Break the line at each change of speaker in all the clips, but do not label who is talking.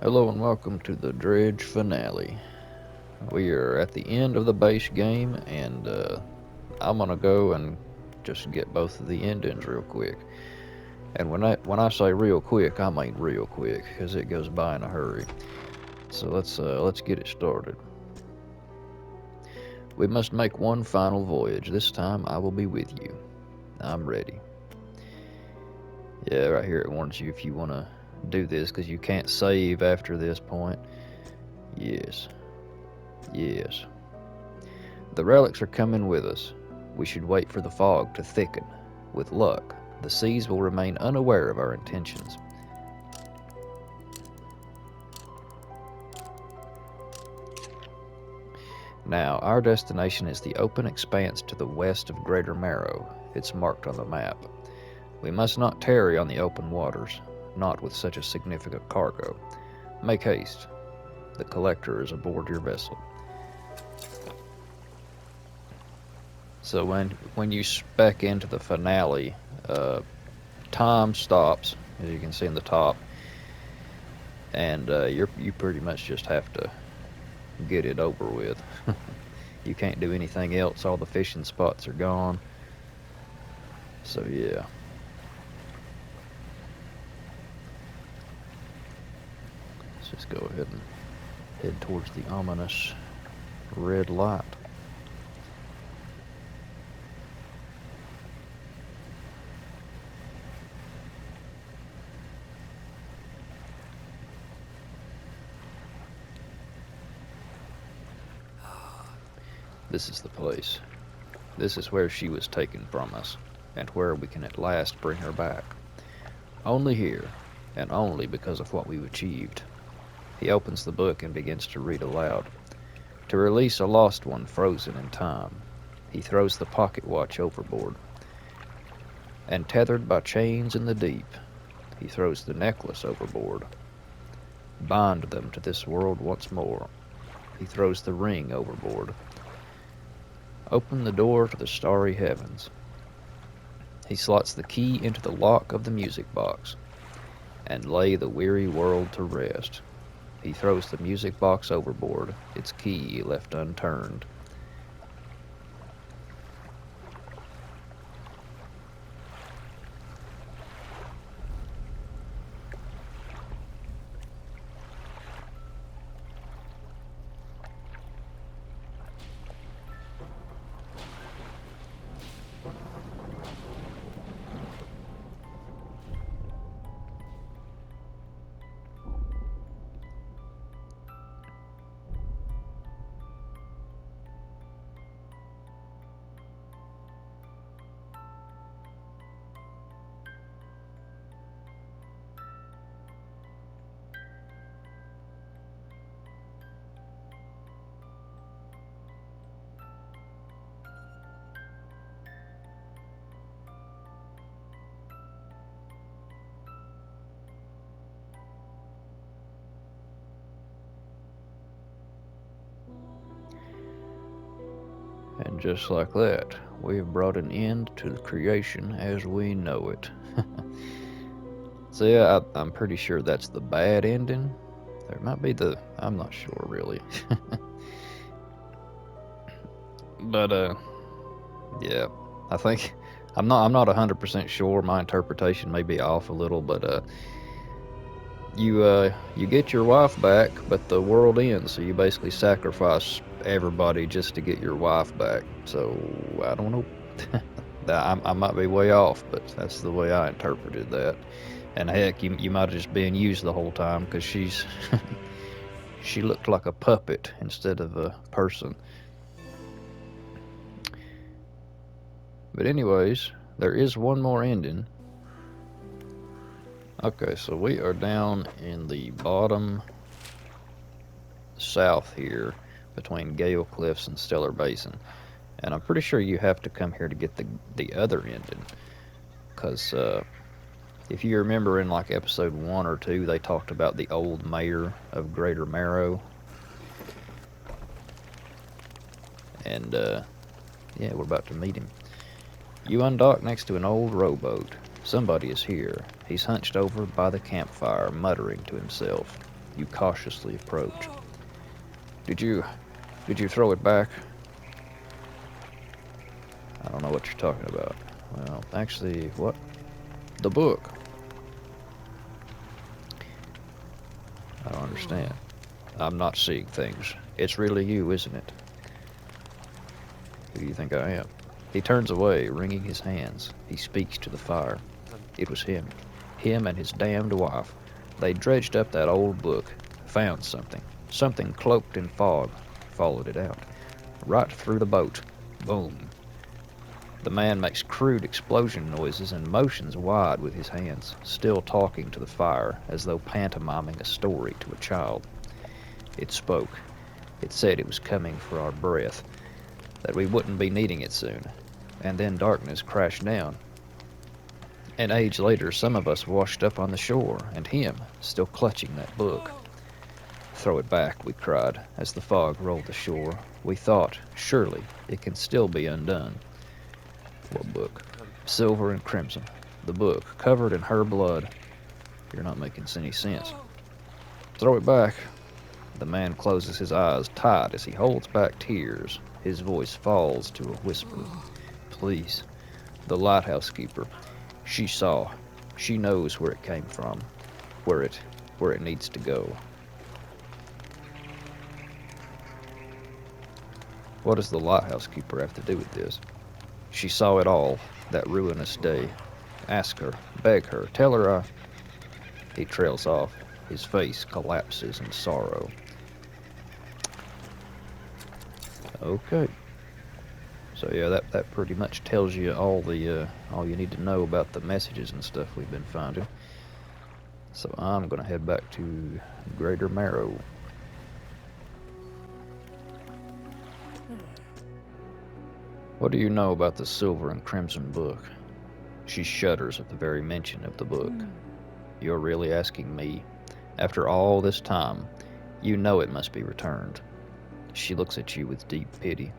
Hello and welcome to the Dredge finale. We are at the end of the base game, and I'm gonna go and just get both of the endings real quick. And when I say real quick, I mean real quick, because it goes by in a hurry. So let's get it started. We must make one final voyage. This time I will be with you. I'm ready. Yeah, right here it warns you if you want to do this, because you can't save after this point. Yes, yes. The relics are coming with us. We should wait for the fog to thicken. With luck, the seas will remain unaware of our intentions. Now, our destination is the open expanse to the west of Greater Marrow. It's marked on the map. We must not tarry on the open waters, not with such a significant cargo. Make haste. The collector is aboard your vessel. So when you spec into the finale, time stops, as you can see in the top, and you pretty much just have to get it over with. You can't do anything else. All the fishing spots are gone. So yeah. Let's just go ahead and head towards the ominous red light. This is the place. This is where she was taken from us, and where we can at last bring her back. Only here, and only because of what we've achieved. He opens the book and begins to read aloud. To release a lost one frozen in time, he throws the pocket watch overboard. And tethered by chains in the deep, he throws the necklace overboard. Bind them to this world once more. He throws the ring overboard. Open the door to the starry heavens. He slots the key into the lock of the music box, and lay the weary world to rest. He throws the music box overboard, its key left unturned. And just like that, we have brought an end to the creation as we know it. So yeah, I'm pretty sure that's the bad ending. There might be I'm not sure really. But yeah, I think I'm not 100% sure. My interpretation may be off a little, but you get your wife back, but the world ends. So you basically sacrifice everybody just to get your wife back. So I don't know. I might be way off, but that's the way I interpreted that. And heck, you might have just been used the whole time because she looked like a puppet instead of a person. But anyways, there is one more ending. Okay, so we are down in the bottom south here between Gale Cliffs and Stellar Basin. And I'm pretty sure you have to come here to get the other ending. Because if you remember in like episode 1 or 2, they talked about the old mayor of Greater Marrow. And yeah, we're about to meet him. You undock next to an old rowboat. Somebody is here. He's hunched over by the campfire, muttering to himself. You cautiously approach. Did you throw it back? I don't know what you're talking about. Well, actually, what? The book. I don't understand. I'm not seeing things. It's really you, isn't it? Who do you think I am? He turns away, wringing his hands. He speaks to the fire. It was him. Him and his damned wife. They dredged up that old book, found something. Something cloaked in fog. Followed it out. Right through the boat. Boom. The man makes crude explosion noises and motions wide with his hands, still talking to the fire, as though pantomiming a story to a child. It spoke. It said it was coming for our breath, that we wouldn't be needing it soon. And then darkness crashed down. An age later, some of us washed up on the shore, and him, still clutching that book. Throw it back, we cried, as the fog rolled ashore. We thought, surely, it can still be undone. What book? Silver and Crimson. The book, covered in her blood. You're not making any sense. Throw it back. The man closes his eyes tight as he holds back tears. His voice falls to a whisper. Please. The lighthouse keeper. She saw. She knows where it came from. Where it needs to go. What does the lighthouse keeper have to do with this? She saw it all, that ruinous day. Ask her, beg her, tell her I... He trails off. His face collapses in sorrow. Okay. So yeah, that pretty much tells you all you need to know about the messages and stuff we've been finding. So I'm gonna head back to Greater Marrow. What do you know about the Silver and Crimson book? She shudders at the very mention of the book. You're really asking me? After all this time, you know it must be returned. She looks at you with deep pity.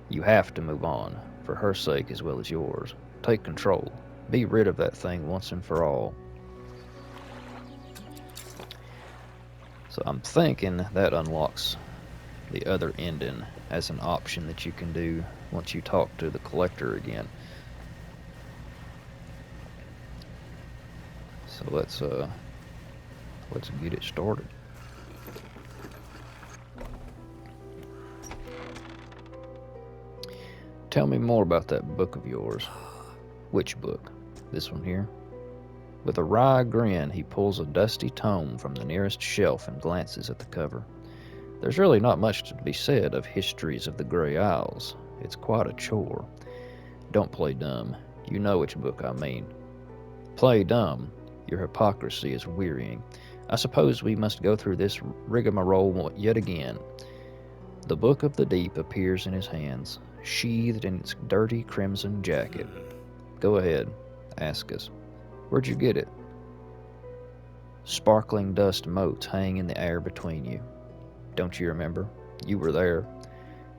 You have to move on, for her sake as well as yours. Take control. Be rid of that thing once and for all. So I'm thinking that unlocks the other ending as an option that you can do once you talk to the collector again. So let's get it started. Tell me more about that book of yours. Which book? This one here? With a wry grin, he pulls a dusty tome from the nearest shelf and glances at the cover. There's really not much to be said of Histories of the Grey Isles. It's quite a chore. Don't play dumb. You know which book I mean. Play dumb. Your hypocrisy is wearying. I suppose we must go through this rigmarole yet again. The Book of the Deep appears in his hands, sheathed in its dirty crimson jacket. Go ahead. Ask us. Where'd you get it? Sparkling dust motes hang in the air between you. Don't you remember? You were there.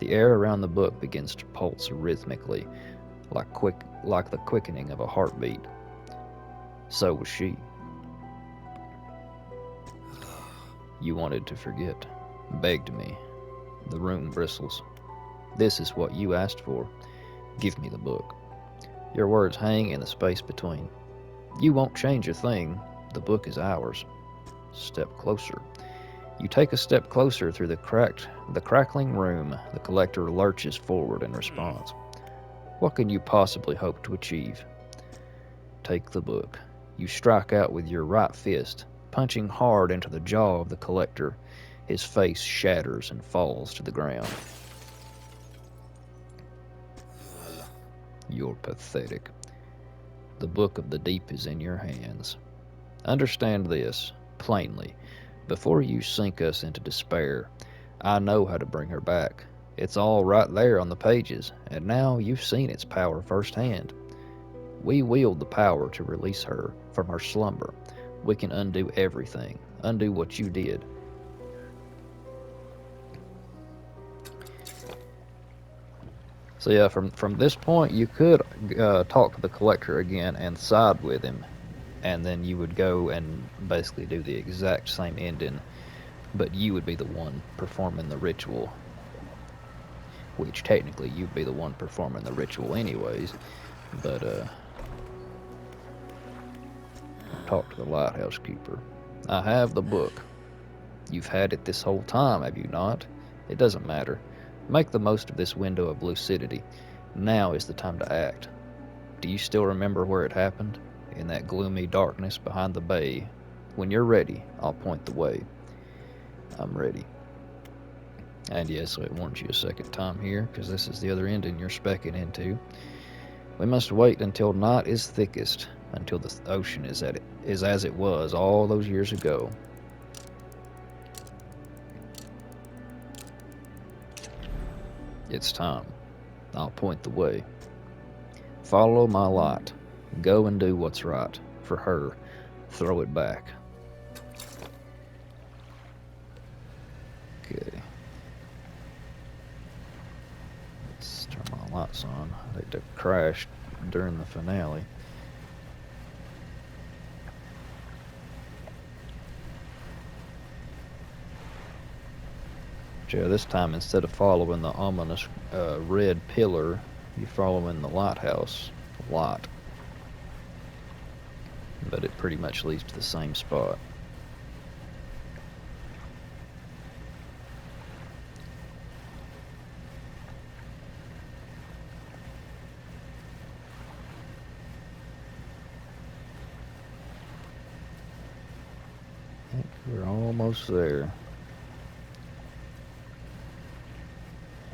The air around the book begins to pulse rhythmically, like the quickening of a heartbeat. So was she. You wanted to forget. Begged me. The room bristles. This is what you asked for. Give me the book. Your words hang in the space between. You won't change a thing. The book is ours. Step closer. You take a step closer through the crackling room. The collector lurches forward in response. What can you possibly hope to achieve? Take the book. You strike out with your right fist, punching hard into the jaw of the collector. His face shatters and falls to the ground. You're pathetic. The Book of the Deep is in your hands. Understand this, plainly. Before you sink us into despair, I know how to bring her back. It's all right there on the pages, and now you've seen its power firsthand. We wield the power to release her from her slumber. We can undo everything, undo what you did. So yeah, from this point, you could talk to the collector again and side with him, and then you would go and basically do the exact same ending, but you would be the one performing the ritual, which technically you'd be the one performing the ritual anyways, but talk to the lighthouse keeper. I have the book. You've had it this whole time, have you not? It doesn't matter. Make the most of this window of lucidity. Now is the time to act. Do you still remember where it happened? In that gloomy darkness behind the bay. When you're ready, I'll point the way. I'm ready. And yes, it warns you a second time here, because this is the other ending you're specking into. We must wait until night is thickest, until the ocean is as it was all those years ago. It's time. I'll point the way. Follow my light. Go and do what's right. For her, throw it back. Okay. Let's turn my lights on. They crashed during the finale. Yeah, this time instead of following the ominous red pillar, you're following the lighthouse light. But it pretty much leads to the same spot. I think we're almost there.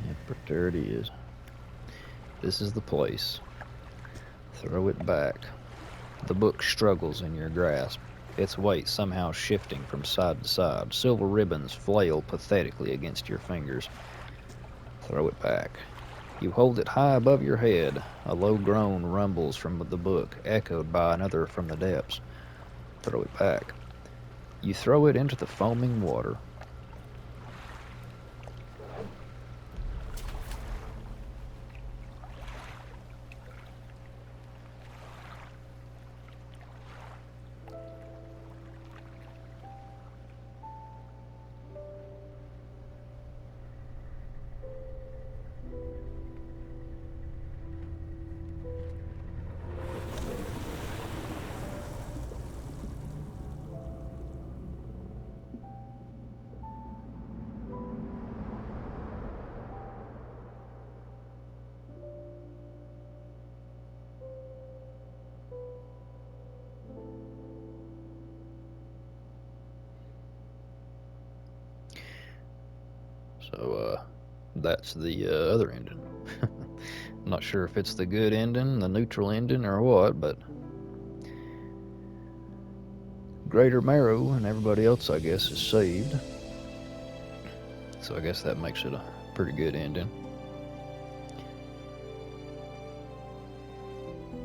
Yep, there it is. This is the place. Throw it back. The book struggles in your grasp, its weight somehow shifting from side to side. Silver ribbons flail pathetically against your fingers. Throw it back. You hold it high above your head. A low groan rumbles from the book, echoed by another from the depths. Throw it back. You throw it into the foaming water. So, that's the other ending. I'm not sure if it's the good ending, the neutral ending, or what, but Greater Marrow and everybody else, I guess, is saved. So I guess that makes it a pretty good ending.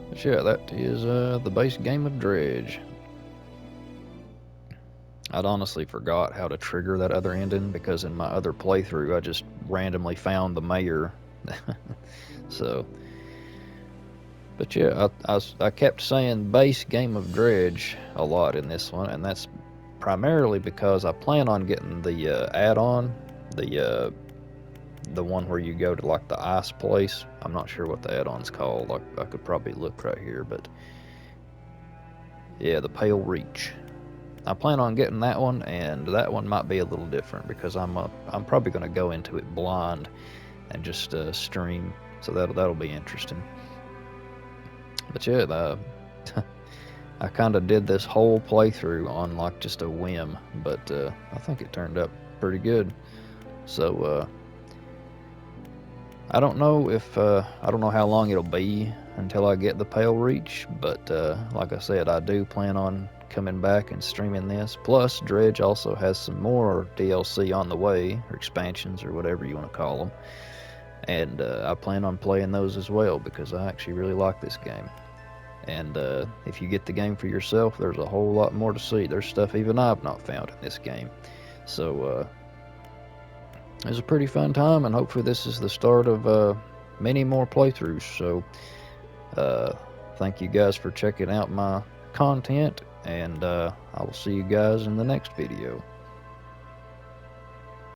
But yeah, that is the base game of Dredge. I'd honestly forgot how to trigger that other ending because in my other playthrough I just randomly found the mayor. So, but yeah, I kept saying base game of Dredge a lot in this one, and that's primarily because I plan on getting the add-on, the one where you go to like the ice place. I'm not sure what the add-on's called. I could probably look right here, but yeah, the Pale Reach. I plan on getting that one, and that one might be a little different because I'm probably going to go into it blind and just stream, so that'll be interesting. But yeah, I kind of did this whole playthrough on like just a whim, but I think it turned out pretty good. So I don't know how long it'll be until I get the Pale Reach, but like I said, I do plan on coming back and streaming this. Plus, Dredge also has some more DLC on the way, or expansions, or whatever you want to call them. And I plan on playing those as well because I actually really like this game. And if you get the game for yourself, there's a whole lot more to see. There's stuff even I've not found in this game. So it was a pretty fun time, and hopefully this is the start of many more playthroughs. So thank you guys for checking out my content, and I will see you guys in the next video.